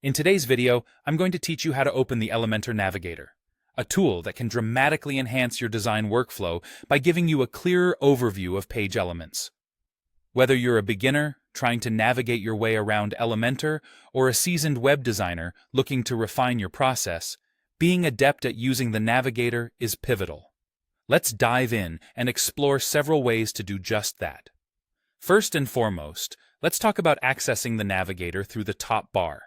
In today's video, I'm going to teach you how to open the Elementor Navigator, a tool that can dramatically enhance your design workflow by giving you a clearer overview of page elements. Whether you're a beginner trying to navigate your way around Elementor or a seasoned web designer looking to refine your process, being adept at using the Navigator is pivotal. Let's dive in and explore several ways to do just that. First and foremost, let's talk about accessing the Navigator through the top bar.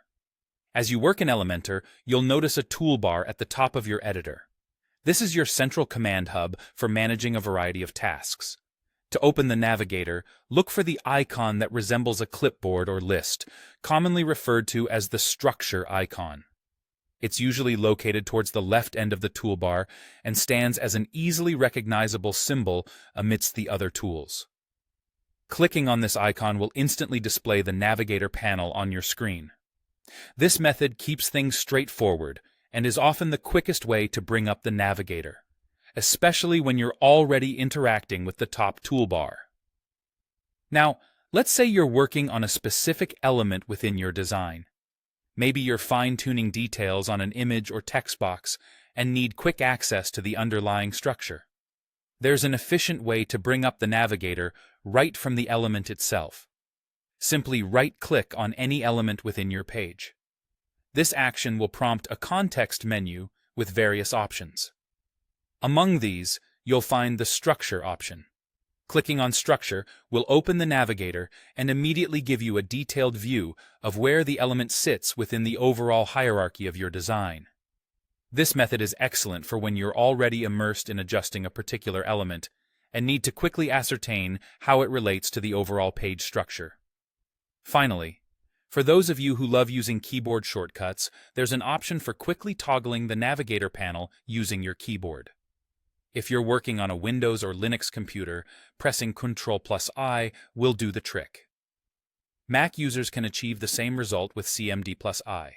As you work in Elementor, you'll notice a toolbar at the top of your editor. This is your central command hub for managing a variety of tasks. To open the Navigator, look for the icon that resembles a clipboard or list, commonly referred to as the structure icon. It's usually located towards the left end of the toolbar and stands as an easily recognizable symbol amidst the other tools. Clicking on this icon will instantly display the Navigator panel on your screen. This method keeps things straightforward and is often the quickest way to bring up the Navigator, especially when you're already interacting with the top toolbar. Now, let's say you're working on a specific element within your design. Maybe you're fine-tuning details on an image or text box and need quick access to the underlying structure. There's an efficient way to bring up the Navigator right from the element itself. Simply right-click on any element within your page. This action will prompt a context menu with various options. Among these, you'll find the Structure option. Clicking on Structure will open the Navigator and immediately give you a detailed view of where the element sits within the overall hierarchy of your design. This method is excellent for when you're already immersed in adjusting a particular element and need to quickly ascertain how it relates to the overall page structure. Finally, for those of you who love using keyboard shortcuts, there's an option for quickly toggling the Navigator panel using your keyboard. If you're working on a Windows or Linux computer, pressing Ctrl+I will do the trick. Mac users can achieve the same result with CMD+I.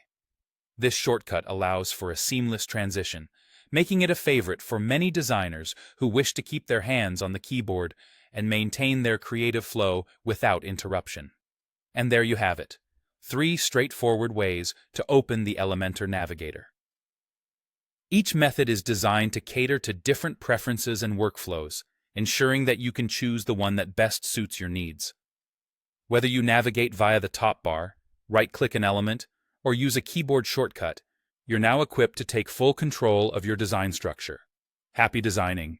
This shortcut allows for a seamless transition, making it a favorite for many designers who wish to keep their hands on the keyboard and maintain their creative flow without interruption. And there you have it, 3 straightforward ways to open the Elementor Navigator. Each method is designed to cater to different preferences and workflows, ensuring that you can choose the one that best suits your needs. Whether you navigate via the top bar, right-click an element, or use a keyboard shortcut, you're now equipped to take full control of your design structure. Happy designing!